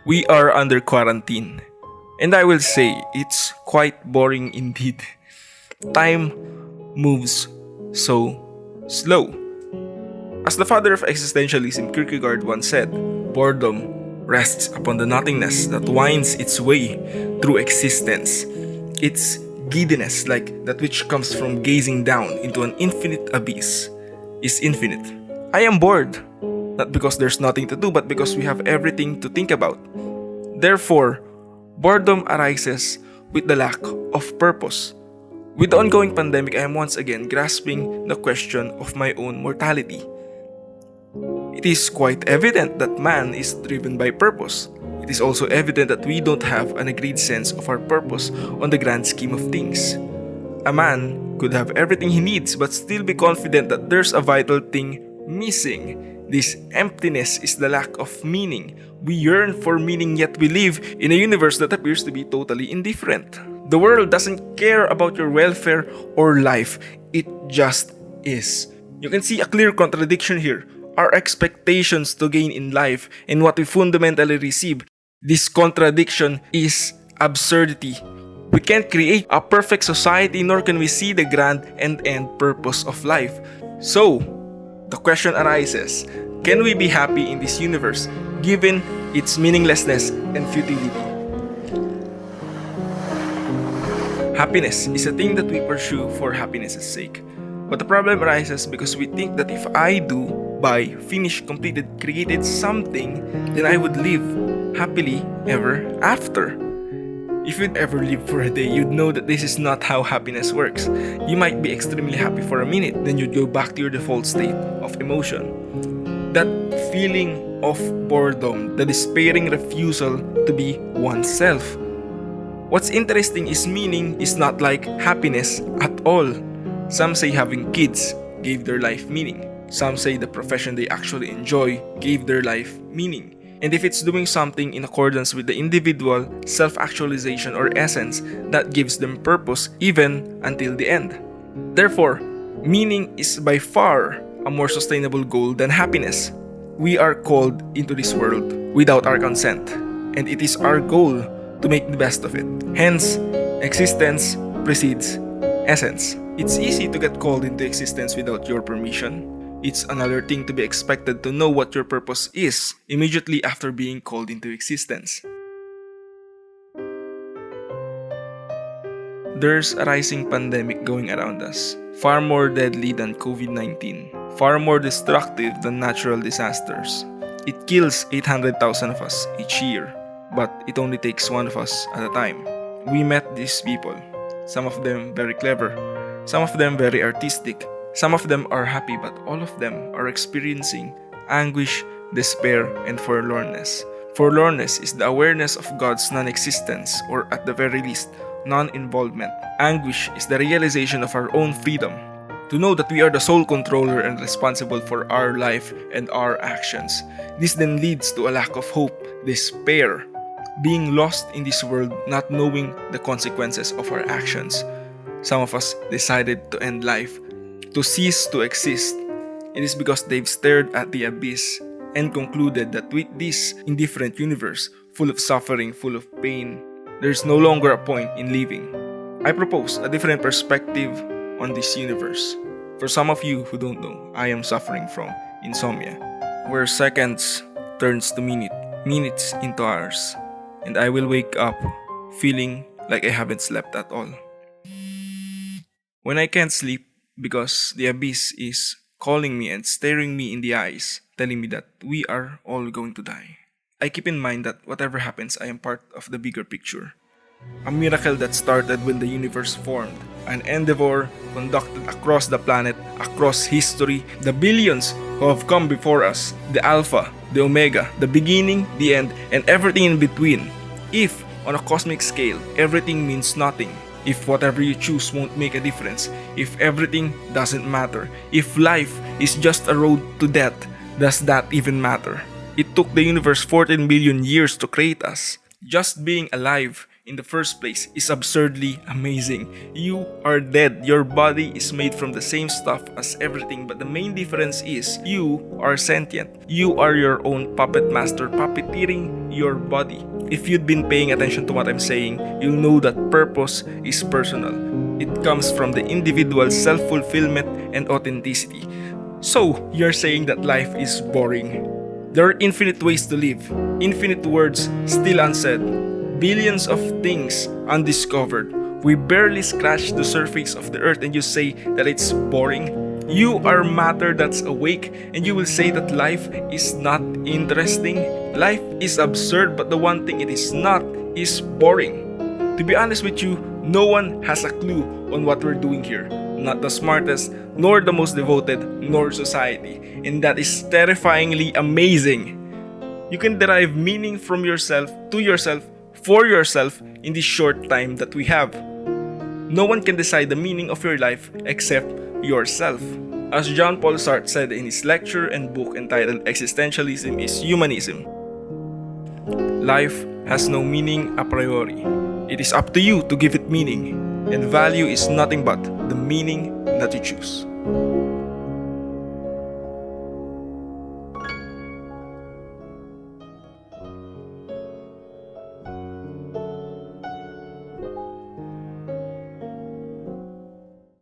We are under quarantine. And I will say, it's quite boring indeed. Time moves so slow. As the father of existentialism, Kierkegaard once said, boredom rests upon the nothingness that winds its way through existence. Its giddiness, like that which comes from gazing down into an infinite abyss, is infinite. I am bored, not because there's nothing to do, but because we have everything to think about. Therefore, boredom arises with the lack of purpose. With the ongoing pandemic, I am once again grasping the question of my own mortality. It is quite evident that man is driven by purpose. It is also evident that we don't have an agreed sense of our purpose on the grand scheme of things. A man could have everything he needs but still be confident that there's a vital thing missing. This emptiness is the lack of meaning. We yearn for meaning, yet we live in a universe that appears to be totally indifferent. The world doesn't care about your welfare or life. It just is. You can see a clear contradiction here. Our expectations to gain in life and what we fundamentally receive. This contradiction is absurdity. We can't create a perfect society, nor can we see the grand end purpose of life. So, the question arises, can we be happy in this universe, given its meaninglessness and futility? Happiness is a thing that we pursue for happiness' sake. But the problem arises because we think that if I do, buy, finish, completed, created something, then I would live happily ever after. If you'd ever live for a day, you'd know that this is not how happiness works. You might be extremely happy for a minute, then you'd go back to your default state of emotion. That feeling of boredom, the despairing refusal to be oneself. What's interesting is meaning is not like happiness at all. Some say having kids gave their life meaning. Some say the profession they actually enjoy gave their life meaning. And if it's doing something in accordance with the individual self-actualization or essence, that gives them purpose even until the end. Therefore, meaning is by far a more sustainable goal than happiness. We are called into this world without our consent, and it is our goal to make the best of it. Hence, existence precedes essence. It's easy to get called into existence without your permission. It's another thing to be expected to know what your purpose is immediately after being called into existence. There's a rising pandemic going around us, far more deadly than COVID-19, far more destructive than natural disasters. It kills 800,000 of us each year, but it only takes one of us at a time. We met these people, some of them very clever, some of them very artistic, some of them are happy, but all of them are experiencing anguish, despair, and forlornness. Forlornness is the awareness of God's non-existence, or at the very least, non-involvement. Anguish is the realization of our own freedom, to know that we are the sole controller and responsible for our life and our actions. This then leads to a lack of hope, despair, being lost in this world, not knowing the consequences of our actions. Some of us decided to end life, to cease to exist. It is because they've stared at the abyss and concluded that with this indifferent universe, full of suffering, full of pain, there's no longer a point in living. I propose a different perspective on this universe. For some of you who don't know, I am suffering from insomnia, where seconds turns to minutes into hours, and I will wake up feeling like I haven't slept at all. When I can't sleep, because the abyss is calling me and staring me in the eyes, telling me that we are all going to die, I keep in mind that whatever happens, I am part of the bigger picture. A miracle that started when the universe formed, an endeavor conducted across the planet, across history, the billions who have come before us, the Alpha, the Omega, the beginning, the end, and everything in between. If, on a cosmic scale, everything means nothing, if whatever you choose won't make a difference, if everything doesn't matter, if life is just a road to death, does that even matter? It took the universe 14 billion years to create us. Just being alive in the first place is absurdly amazing. You are dead. Your body is made from the same stuff as everything, but the main difference is you are sentient. You are your own puppet master, puppeteering your body. If you'd been paying attention to what I'm saying, you'll know that purpose is personal. It comes from the individual's self-fulfillment and authenticity. So, you're saying that life is boring. There are infinite ways to live, infinite words still unsaid, billions of things undiscovered. We barely scratch the surface of the earth and you say that it's boring. You are matter that's awake and you will say that life is not interesting. Life is absurd, but the one thing it is not is boring. To be honest with you, no one has a clue on what we're doing here. Not the smartest, nor the most devoted, nor society. And that is terrifyingly amazing. You can derive meaning from yourself, to yourself, for yourself in this short time that we have. No one can decide the meaning of your life except yourself. As Jean-Paul Sartre said in his lecture and book entitled Existentialism is Humanism, life has no meaning a priori. It is up to you to give it meaning, and value is nothing but the meaning that you choose.